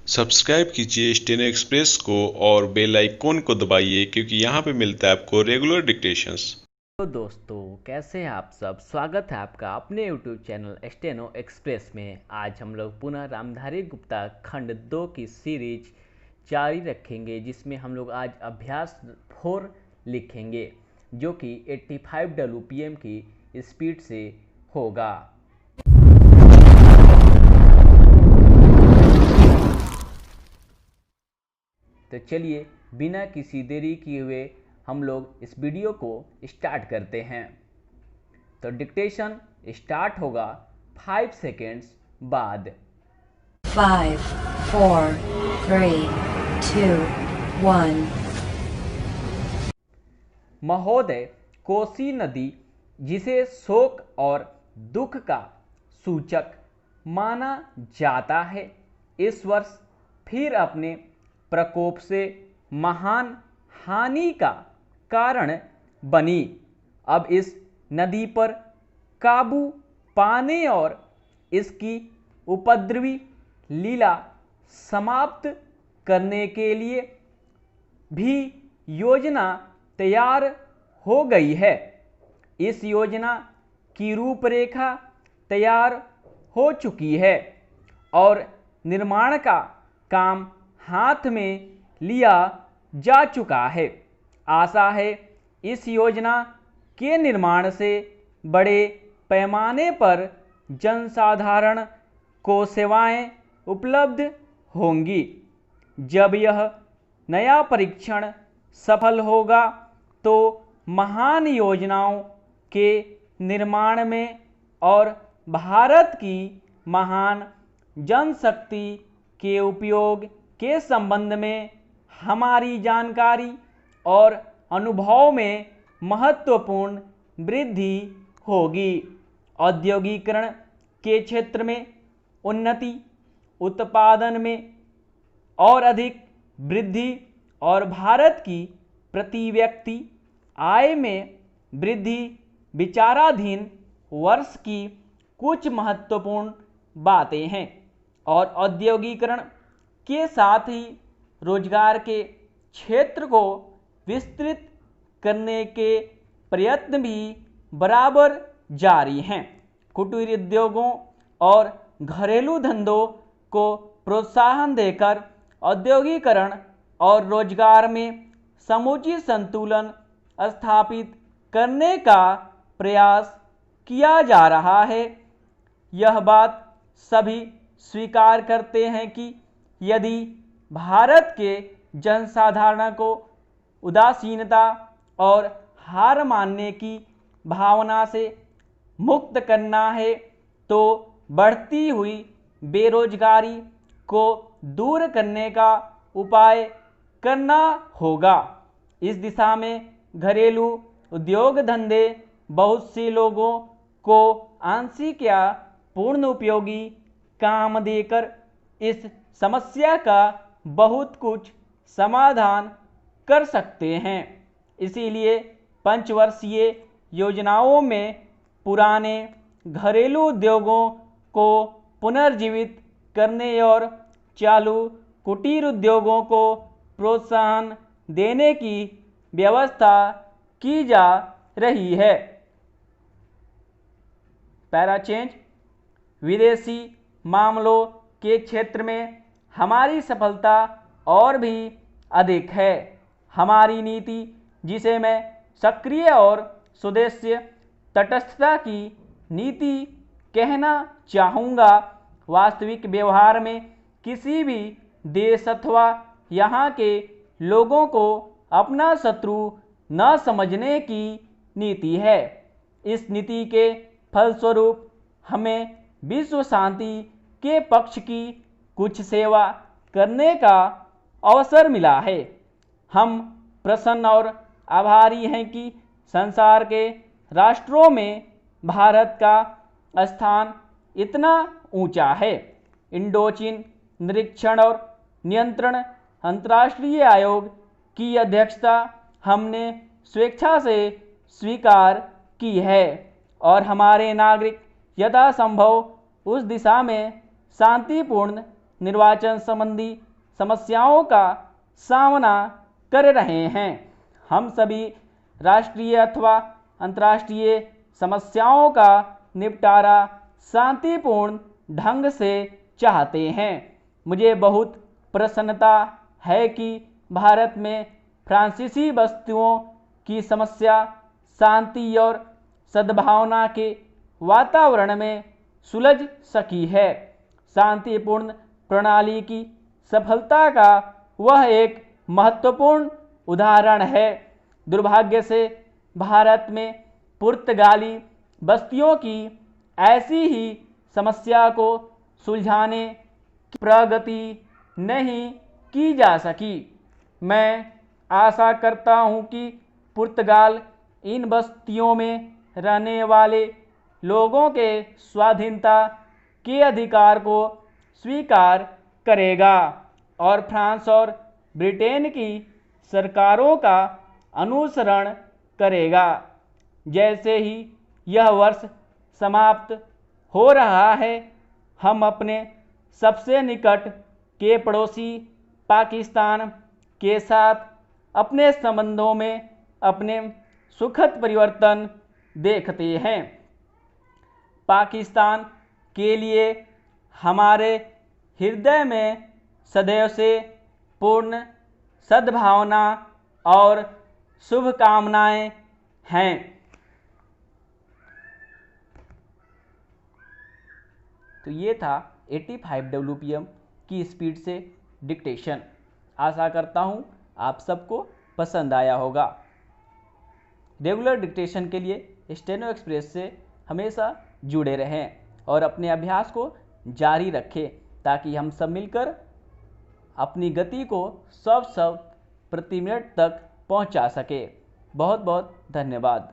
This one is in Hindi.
सब्सक्राइब कीजिए स्टेनो एक्सप्रेस को और बेल आइकॉन को दबाइए क्योंकि यहाँ पे मिलता है आपको रेगुलर डिक्टेशंस। तो दोस्तों, कैसे हैं आप सब। स्वागत है आपका अपने यूट्यूब चैनल स्टेनो एक्सप्रेस में। आज हम लोग पुनः रामधारी गुप्ता खंड 2 की सीरीज जारी रखेंगे, जिसमें हम लोग आज अभ्यास 4 लिखेंगे, जो कि 85 WPM की स्पीड से होगा। तो चलिए बिना किसी देरी किए हुए हम लोग इस वीडियो को स्टार्ट करते हैं। तो डिक्टेशन स्टार्ट होगा 5 सेकेंड्स बाद। 5, 4, 3, 2, 1। महोदय, कोसी नदी, जिसे शोक और दुख का सूचक माना जाता है, इस वर्ष फिर अपने प्रकोप से महान हानि का कारण बनी। अब इस नदी पर काबू पाने और इसकी उपद्रवी लीला समाप्त करने के लिए भी योजना तैयार हो गई है। इस योजना की रूपरेखा तैयार हो चुकी है और निर्माण का काम हाथ में लिया जा चुका है। आशा है इस योजना के निर्माण से बड़े पैमाने पर जनसाधारण को सेवाएं उपलब्ध होंगी। जब यह नया परीक्षण सफल होगा तो महान योजनाओं के निर्माण में और भारत की महान जनशक्ति के उपयोग के संबंध में हमारी जानकारी और अनुभव में महत्वपूर्ण वृद्धि होगी। औद्योगिकरण के क्षेत्र में उन्नति, उत्पादन में और अधिक वृद्धि और भारत की प्रति व्यक्ति आय में वृद्धि विचाराधीन वर्ष की कुछ महत्वपूर्ण बातें हैं। और औद्योगिकरण के साथ ही रोजगार के क्षेत्र को विस्तृत करने के प्रयत्न भी बराबर जारी हैं। कुटीर उद्योगों और घरेलू धंधों को प्रोत्साहन देकर औद्योगिकरण और रोजगार में समुचित संतुलन स्थापित करने का प्रयास किया जा रहा है। यह बात सभी स्वीकार करते हैं कि यदि भारत के जनसाधारण को उदासीनता और हार मानने की भावना से मुक्त करना है तो बढ़ती हुई बेरोजगारी को दूर करने का उपाय करना होगा। इस दिशा में घरेलू उद्योग धंधे बहुत से लोगों को आंशिक या पूर्ण उपयोगी काम देकर इस समस्या का बहुत कुछ समाधान कर सकते हैं। इसीलिए पंचवर्षीय योजनाओं में पुराने घरेलू उद्योगों को पुनर्जीवित करने और चालू कुटीर उद्योगों को प्रोत्साहन देने की व्यवस्था की जा रही है। Para change. विदेशी मामलों के क्षेत्र में हमारी सफलता और भी अधिक है। हमारी नीति, जिसे मैं सक्रिय और सुदेश्य तटस्थता की नीति कहना चाहूँगा, वास्तविक व्यवहार में किसी भी देश अथवा यहाँ के लोगों को अपना शत्रु न समझने की नीति है। इस नीति के फलस्वरूप हमें विश्व शांति के पक्ष की कुछ सेवा करने का अवसर मिला है। हम प्रसन्न और आभारी हैं कि संसार के राष्ट्रों में भारत का स्थान इतना ऊंचा है। इंडोचीन निरीक्षण और नियंत्रण अंतर्राष्ट्रीय आयोग की अध्यक्षता हमने स्वेच्छा से स्वीकार की है और हमारे नागरिक यथासंभव उस दिशा में शांतिपूर्ण निर्वाचन संबंधी समस्याओं का सामना कर रहे हैं। हम सभी राष्ट्रीय अथवा अंतर्राष्ट्रीय समस्याओं का निपटारा शांतिपूर्ण ढंग से चाहते हैं। मुझे बहुत प्रसन्नता है कि भारत में फ्रांसीसी बस्तियों की समस्या शांति और सद्भावना के वातावरण में सुलझ सकी है। शांतिपूर्ण प्रणाली की सफलता का वह एक महत्वपूर्ण उदाहरण है। दुर्भाग्य से भारत में पुर्तगाली बस्तियों की ऐसी ही समस्या को सुलझाने की प्रगति नहीं की जा सकी। मैं आशा करता हूं कि पुर्तगाल इन बस्तियों में रहने वाले लोगों के स्वाधीनता के अधिकार को स्वीकार करेगा और फ्रांस और ब्रिटेन की सरकारों का अनुसरण करेगा। जैसे ही यह वर्ष समाप्त हो रहा है, हम अपने सबसे निकट के पड़ोसी पाकिस्तान के साथ अपने संबंधों में अपने सुखद परिवर्तन देखते हैं। पाकिस्तान के लिए हमारे हृदय में सदैव से पूर्ण सद्भावना और शुभकामनाएं हैं। तो ये था 85 WPM की स्पीड से डिक्टेशन। आशा करता हूँ आप सबको पसंद आया होगा। रेगुलर डिक्टेशन के लिए स्टेनो एक्सप्रेस से हमेशा जुड़े रहें और अपने अभ्यास को जारी रखें ताकि हम सब मिलकर अपनी गति को 100 शब्द प्रति मिनट तक पहुंचा सके। बहुत बहुत धन्यवाद।